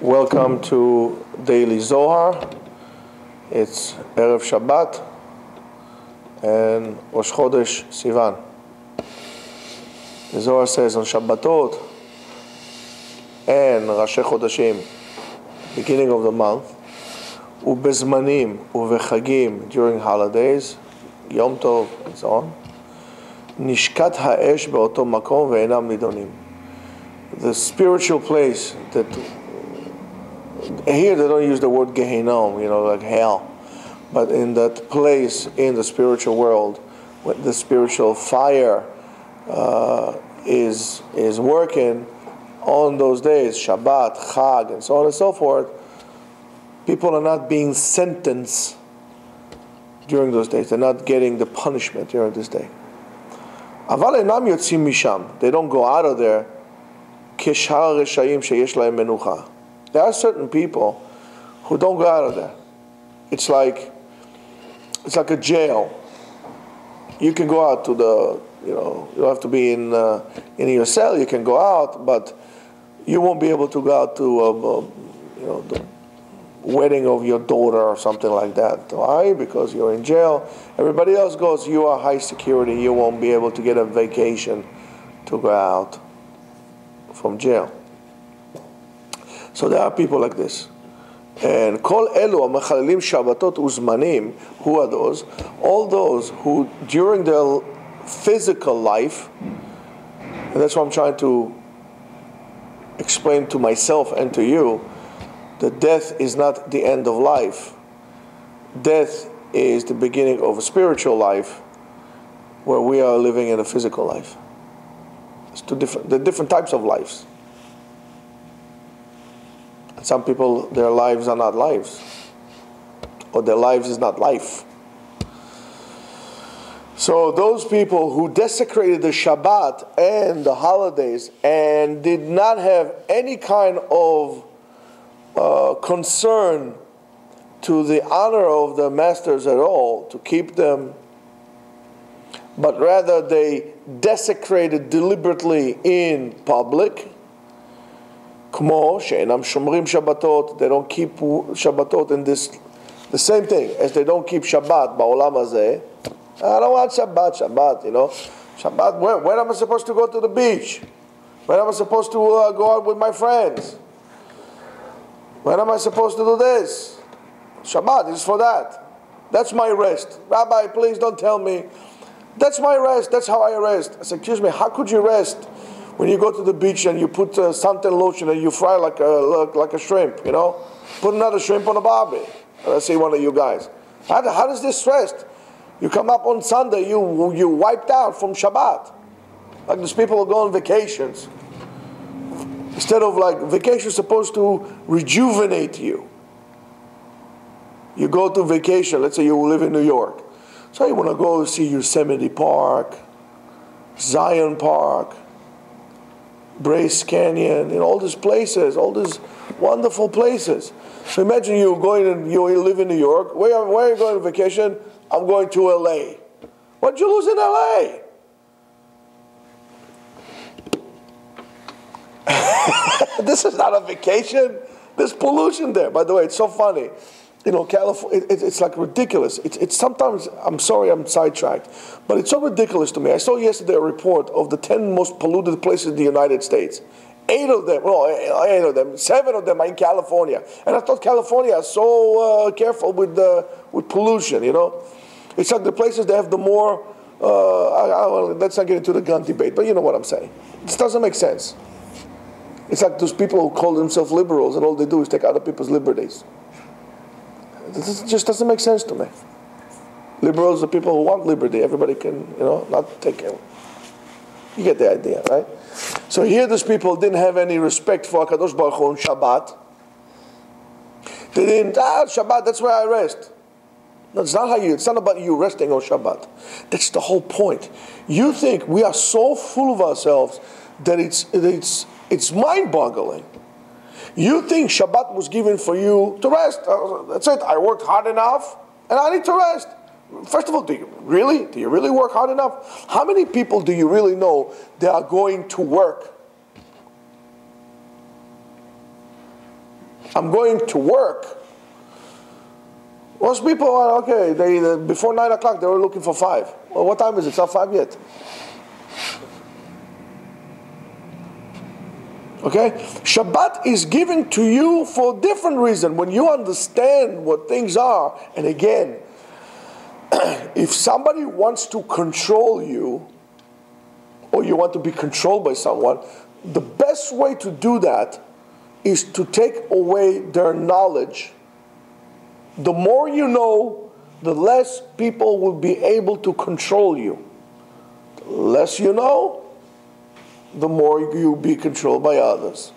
Welcome to Daily Zohar. It's Erev Shabbat and Rosh Chodesh Sivan. The Zohar says on Shabbatot and Rashi Chodeshim, beginning of the month, Ubezmanim, Uvechagim, during holidays, Yom Tov, and so on, Nishkat ha'esh be'oto makom ve'enam nidonim. The spiritual place that here they don't use the word Gehinnom, like hell, but in that place in the spiritual world, when the spiritual fire is working on those days, Shabbat, Chag, and so on and so forth, people are not being sentenced during those days. They're not getting the punishment during this day. Aval enam yotzim misham. They don't go out of there. Keshar reshayim sheyesh lahem menucha. There are certain people who don't go out of there. It's like a jail. You can go out to the, you don't have to be in your cell. You can go out, but you won't be able to go out to, the wedding of your daughter or something like that. Why? Because you're in jail. Everybody else goes. You are high security. You won't be able to get a vacation to go out from jail. So there are people like this. And kol elu amechalelim shabbatot uzmanim. Who are those? All those who during their physical life, and that's what I'm trying to explain to myself and to you, that death is not the end of life. Death is the beginning of a spiritual life where we are living in a physical life. It's they're different types of lives. Some people, their lives are not lives, or their lives is not life. So those people who desecrated the Shabbat and the holidays and did not have any kind of concern to the honor of the masters at all, to keep them, but rather they desecrated deliberately in public. Kmo she'enam shomrim Shabbatot, they don't keep Shabbatot in this, the same thing as they don't keep Shabbat ba'olam hazeh. I don't want Shabbat, Shabbat. When am I supposed to go to the beach? When am I supposed to go out with my friends? When am I supposed to do this? Shabbat is for that. That's my rest. Rabbi, please don't tell me. That's my rest. That's how I rest. I said, excuse me, how could you rest when you go to the beach and you put suntan lotion and you fry like a shrimp, Put another shrimp on a barbie. Let's see one of you guys. How does this rest? You come up on Sunday, you wiped out from Shabbat. Like these people who go on vacations. Instead of vacation is supposed to rejuvenate you. You go to vacation, let's say you live in New York. So you want to go see Yosemite Park, Zion Park, Bryce Canyon, all these places, all these wonderful places. So imagine you live in New York. Where are you going on vacation? I'm going to LA. What'd you lose in LA? This is not a vacation. There's pollution there. By the way, it's so funny. California, it's like ridiculous. It's sometimes, I'm sorry I'm sidetracked, but it's so ridiculous to me. I saw yesterday a report of the 10 most polluted places in the United States. 7 of them are in California. And I thought California is so careful with pollution, It's like the places that have the more, let's not get into the gun debate, but you know what I'm saying. This doesn't make sense. It's like those people who call themselves liberals and all they do is take other people's liberties. This just doesn't make sense to me. Liberals are people who want liberty. Everybody can, not take it. You get the idea, right? So here these people didn't have any respect for HaKadosh Baruch Hu on Shabbat. They didn't, Shabbat, that's where I rest. No, it's not about you resting on Shabbat. That's the whole point. You think we are so full of ourselves that it's mind-boggling. You think Shabbat was given for you to rest. That's it. I worked hard enough and I need to rest. First of all, do you really work hard enough? How many people do you really know that are going to work I'm going to work. Most people are, okay, before 9 o'clock they were looking for 5. Well, what time is it? It's not 5 yet. Okay? Shabbat is given to you for a different reason. When you understand what things are, and again, if somebody wants to control you, or you want to be controlled by someone, the best way to do that is to take away their knowledge. The more you know, the less people will be able to control you. The less you know, the more you'll be controlled by others.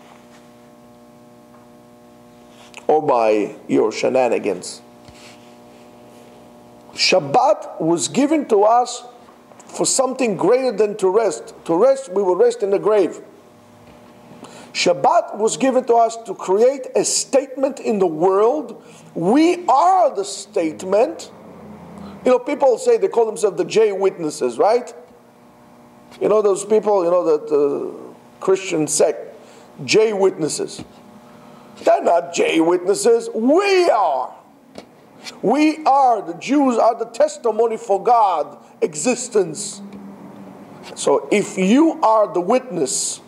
Or by your shenanigans. Shabbat was given to us for something greater than to rest. To rest, we will rest in the grave. Shabbat was given to us to create a statement in the world. We are the statement. You know, people say they call themselves the J witnesses, right? You know those people, you know, the Christian sect, J witnesses. They're not J witnesses. We are. We are, the Jews are the testimony for God existence. So if you are the witness,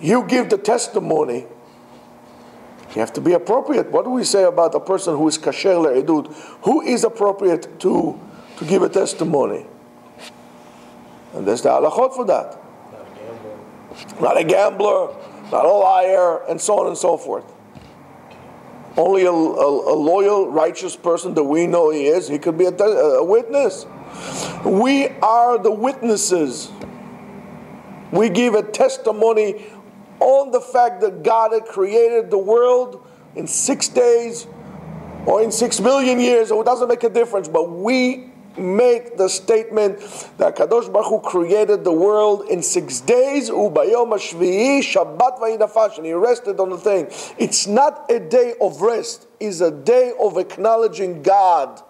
you give the testimony, you have to be appropriate. What do we say about a person who is kasher le'edut? Who is appropriate to give a testimony? And there's the halachot for that. Not a gambler, not a liar, and so on and so forth. Only a loyal, righteous person that we know he is, he could be a witness. We are the witnesses. We give a testimony on the fact that God had created the world in 6 days or in 6 million years. It doesn't make a difference, but we make the statement that Kadosh Baruch Hu created the world in 6 days, ubayom hashvi'i Shabbat vayinafash, and he rested on the thing. It's not a day of rest, it's a day of acknowledging God.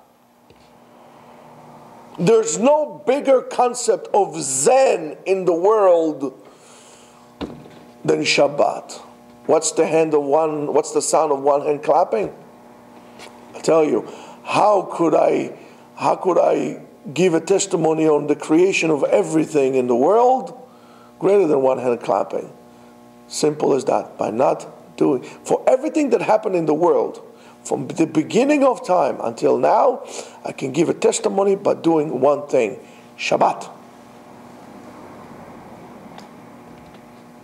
There's no bigger concept of Zen in the world than Shabbat. What's the sound of one hand clapping? I tell you, how could I give a testimony on the creation of everything in the world greater than one hand clapping? Simple as that. By not doing. For everything that happened in the world, from the beginning of time until now, I can give a testimony by doing one thing. Shabbat.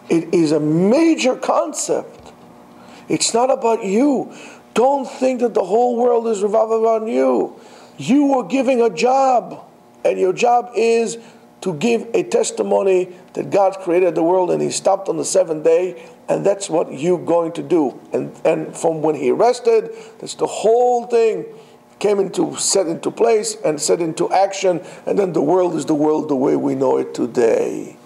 It is a major concept. It's not about you. Don't think that the whole world is revolving around you. You are giving a job, and your job is to give a testimony that God created the world and He stopped on the 7th day, and that's what you're going to do. And from when He rested, that's the whole thing set into place and set into action, and then the world is the world the way we know it today.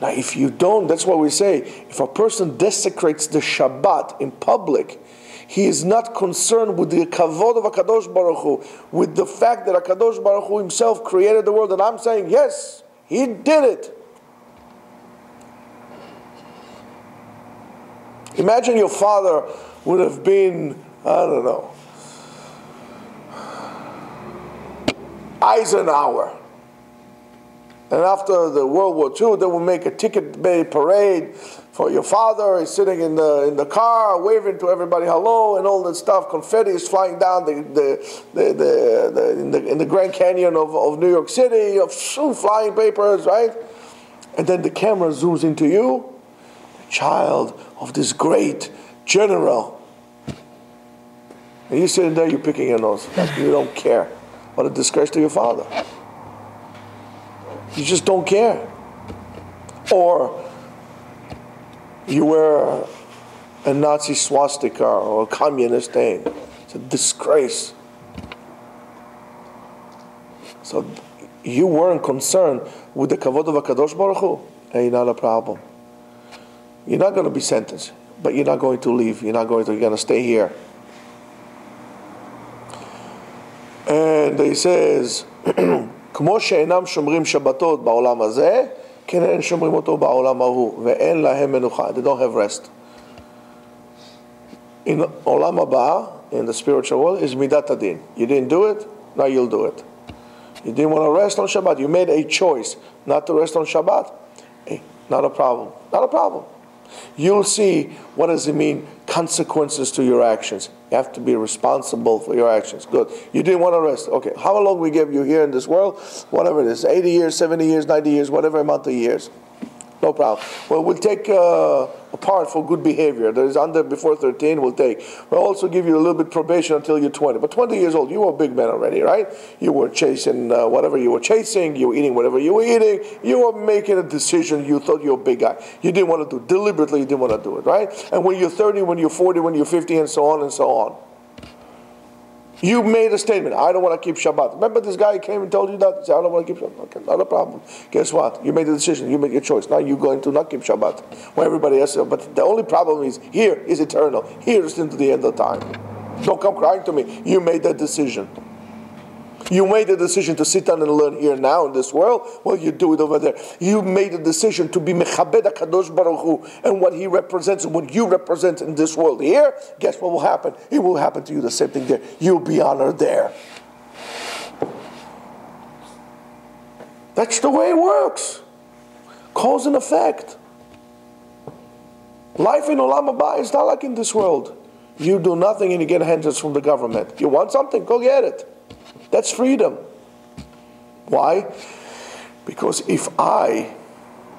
Now, if you don't, that's what we say, if a person desecrates the Shabbat in public, he is not concerned with the kavod of HaKadosh Baruch Hu, with the fact that HaKadosh Baruch Hu Himself created the world, and I'm saying, yes, He did it. Imagine your father would have been, I don't know, Eisenhower. And after the World War II, they will make a ticket bay parade for your father. He's sitting in the car, waving to everybody hello and all that stuff. Confetti is flying down in the Grand Canyon of New York City, of flying papers, right? And then the camera zooms into you, the child of this great general. And you're sitting there, you're picking your nose. Like you don't care. What a disgrace to your father. You just don't care. Or you wear a Nazi swastika or a communist thing. It's a disgrace. So you weren't concerned with the kavod of HaKadosh Baruch Hu? Hey, not a problem. You're not going to be sentenced, but you're not going to leave. You're going to stay here. And he says, כמו שאינם שומרים שבתות בעולם הזה, כן אין שומרים אותו בעולם ההוא, ואין להם מנוחה. They don't have rest. In עולם הבא, in the spiritual world, is midat adin. You didn't do it, now you'll do it. You didn't want to rest on Shabbat, you made a choice not to rest on Shabbat. Hey, not a problem. Not a problem. You'll see what does it mean, consequences to your actions. You have to be responsible for your actions. Good. You didn't want to rest. Okay, how long we give you here in this world? Whatever it is, 80 years, 70 years, 90 years, whatever amount of years. No problem. Well, we'll take a part for good behavior. There is under before 13, we'll take. We'll also give you a little bit probation until you're 20. But 20 years old, you were a big man already, right? You were chasing whatever you were chasing. You were eating whatever you were eating. You were making a decision. You thought you were a big guy. You didn't want to do it. Deliberately, you didn't want to do it, right? And when you're 30, when you're 40, when you're 50, and so on and so on. You made a statement, I don't want to keep Shabbat. Remember this guy came and told you that? He said, I don't want to keep Shabbat. Okay, not a problem. Guess what? You made the decision. You made your choice. Now you're going to not keep Shabbat. Well, everybody else said, but the only problem is, here is eternal. Here is into the end of time. Don't come crying to me. You made that decision. You made a decision to sit down and learn here now in this world. Well, you do it over there. You made a decision to be mechabed HaKadosh Baruch Hu and what He represents and what you represent in this world here. Guess what will happen? It will happen to you the same thing there. You'll be honored there. That's the way it works. Cause and effect. Life in Olam Haba is not like in this world. You do nothing and you get handouts from the government. You want something? Go get it. That's freedom. Why? Because if I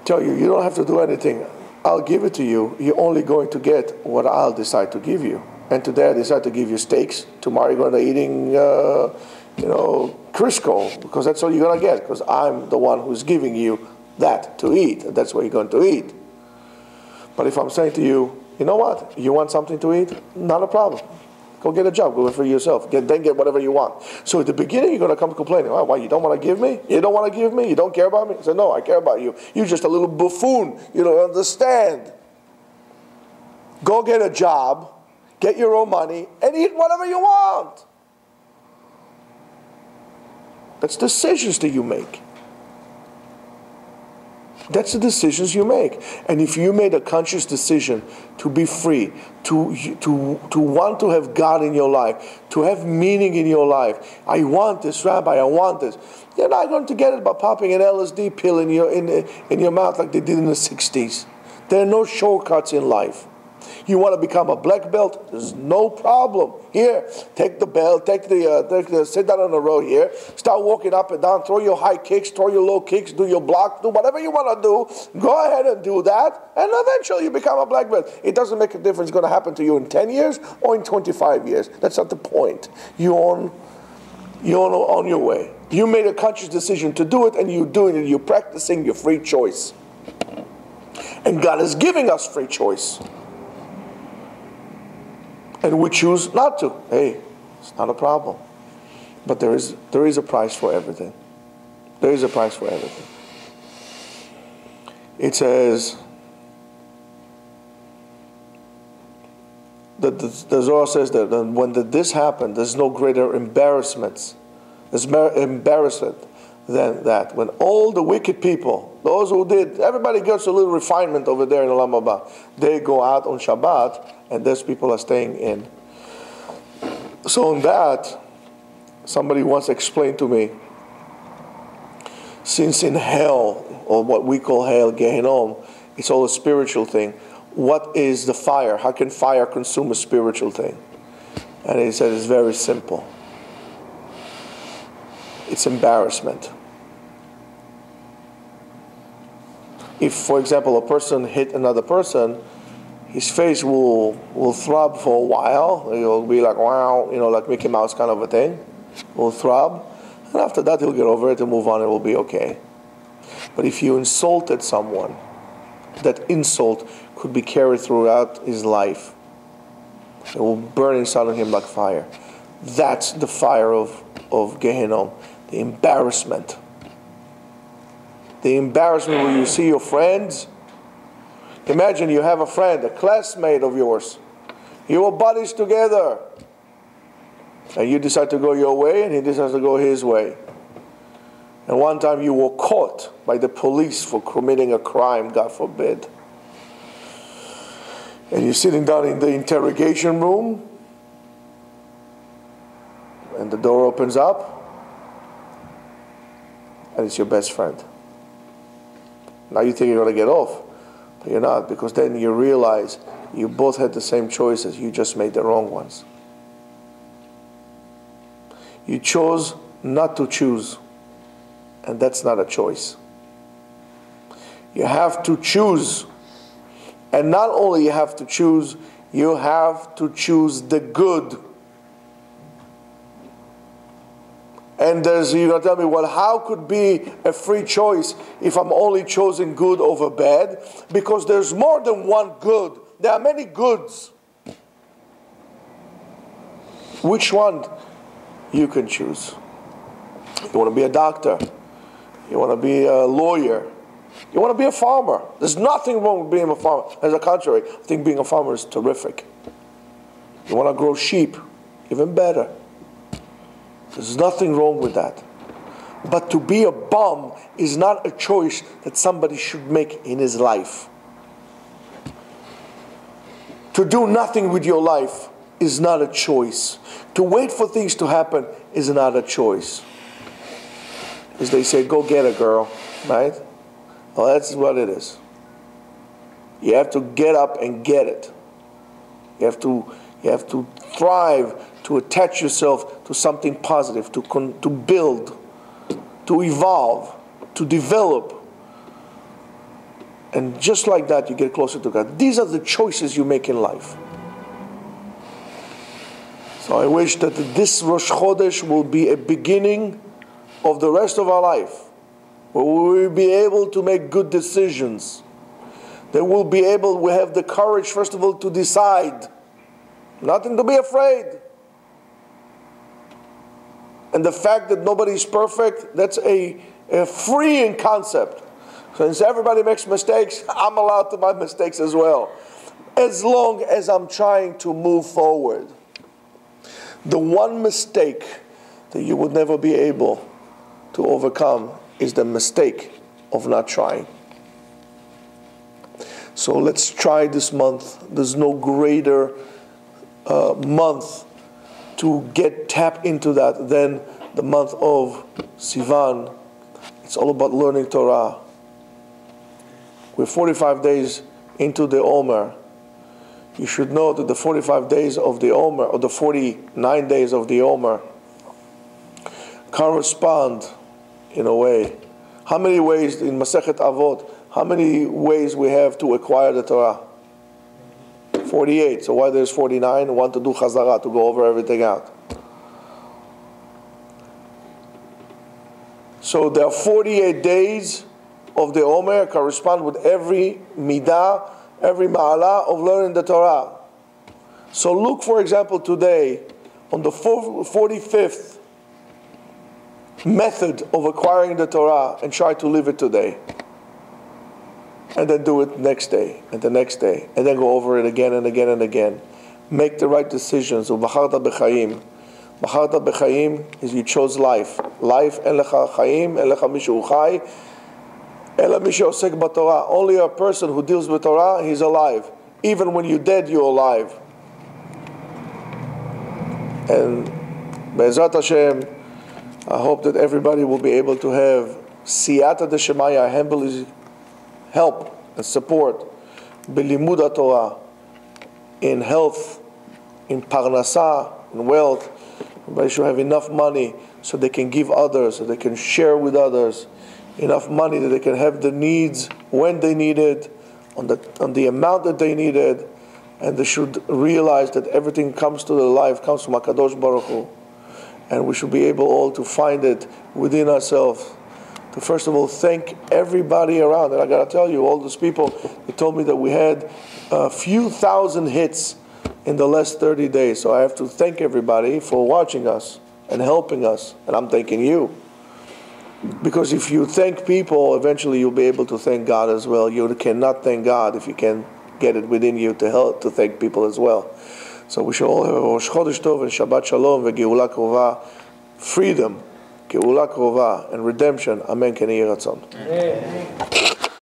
tell you, you don't have to do anything, I'll give it to you, you're only going to get what I'll decide to give you. And today I decide to give you steaks. Tomorrow you're going to be eating, Crisco, because that's all you're going to get, because I'm the one who's giving you that to eat. And that's what you're going to eat. But if I'm saying to you, you know what? You want something to eat? Not a problem. Go get a job. Go for yourself. Then get whatever you want. So at the beginning, you're going to come complaining. Oh, why, you don't want to give me? You don't want to give me? You don't care about me? I said, no, I care about you. You're just a little buffoon. You don't understand. Go get a job, get your own money, and eat whatever you want. That's decisions that you make. That's the decisions you make. And if you made a conscious decision to be free, to want to have God in your life, to have meaning in your life, I want this, Rabbi, I want this. You're not going to get it by popping an LSD pill in your mouth like they did in the 60s. There are no shortcuts in life. You want to become a black belt? There's no problem. Here, take the belt, sit down on the road here, start walking up and down, throw your high kicks, throw your low kicks, do your block, do whatever you want to do. Go ahead and do that, and eventually you become a black belt. It doesn't make a difference. It's going to happen to you in 10 years or in 25 years. That's not the point. You're on your way. You made a conscious decision to do it, and you're doing it. You're practicing your free choice. And God is giving us free choice. And we choose not to. Hey, it's not a problem. But there is a price for everything. There is a price for everything. It says, the Zohar says that when this happened, there's no greater embarrassment. There's embarrassment than that. When all the wicked people, those who did, everybody gets a little refinement over there in Olam Haba. They go out on Shabbat, and those people are staying in. So on that, somebody once explained to me, since in hell, or what we call hell, Gehenom, it's all a spiritual thing, what is the fire? How can fire consume a spiritual thing? And he said it's very simple. It's embarrassment. If, for example, a person hit another person, his face will throb for a while. He'll be like, wow, like Mickey Mouse kind of a thing. Will throb. And after that, he'll get over it and move on. It will be okay. But if you insulted someone, that insult could be carried throughout his life. It will burn inside of him like fire. That's the fire of Gehenom. The embarrassment. The embarrassment when you see your friends. Imagine you have a friend, a classmate of yours. You were buddies together. And you decide to go your way and he decides to go his way. and one time you were caught by the police for committing a crime, God forbid, and you're sitting down in the interrogation room, and the door opens up, and it's your best friend. Now you think you're going to get off, but you're not, because then you realize you both had the same choices, you just made the wrong ones. You chose not to choose, and that's not a choice. You have to choose, and not only you have to choose, you have to choose the good. And you're going to tell me, well, how could be a free choice if I'm only choosing good over bad? Because there's more than one good. There are many goods. Which one you can choose? You want to be a doctor. You want to be a lawyer. You want to be a farmer. There's nothing wrong with being a farmer. As a contrary, I think being a farmer is terrific. You want to grow sheep. Even better. There's nothing wrong with that. But to be a bum is not a choice that somebody should make in his life. To do nothing with your life is not a choice. To wait for things to happen is not a choice. As they say, go get a girl, right? Well, that's what it is. You have to get up and get it. You have to thrive, to attach yourself to something positive, to build, to evolve, to develop. And just like that, you get closer to God. These are the choices you make in life. So I wish that this Rosh Chodesh will be a beginning of the rest of our life, where we will be able to make good decisions. That we have the courage, first of all, to decide. Nothing to be afraid. And the fact that nobody is perfect, that's a freeing concept. Since everybody makes mistakes, I'm allowed to make mistakes as well. As long as I'm trying to move forward. The one mistake that you would never be able to overcome is the mistake of not trying. So let's try this month. There's no greater month to tap into that than the month of Sivan. It's all about learning Torah. We're 45 days into the Omer. You should know that the 45 days of the Omer, or the 49 days of the Omer, correspond in a way. How many ways in Masechet Avot, how many ways we have to acquire the Torah? 48. So why there's 49? One to do Chazara, to go over everything out. So there are 48 days of the Omer correspond with every midah, every ma'ala of learning the Torah. So look, for example, today on the 45th method of acquiring the Torah and try to live it today. And then do it next day, and the next day, and then go over it again and again and again. Make the right decisions. Ubacharta b'chaim. Bacharta b'chaim is you chose life. Life, en lecha chaim, en lecha mishu chai, ela mishu osek b'Torah. Only a person who deals with Torah, he's alive. Even when you're dead, you're alive. And Be'ezrat Hashem, I hope that everybody will be able to have siyata d'shemaya, help and support, b'limud Torah, in health, in parnasa, in wealth. Everybody should have enough money so they can give others, so they can share with others. Enough money that they can have the needs when they need it, on the amount that they need it, and they should realize that everything comes to their life, comes from HaKadosh Baruch Hu. And we should be able all to find it within ourselves. To first of all thank everybody around. And I got to tell you, all those people, they told me that we had a few thousand hits in the last 30 days. So I have to thank everybody for watching us and helping us. And I'm thanking you. Because if you thank people, eventually you'll be able to thank God as well. You cannot thank God if you can get it within you to help to thank people as well. So we should all have a Rosh Chodesh Tov and Shabbat Shalom and Geula Krova, freedom Geula Krova, and redemption. Amen. Ken Yeh Ratzon.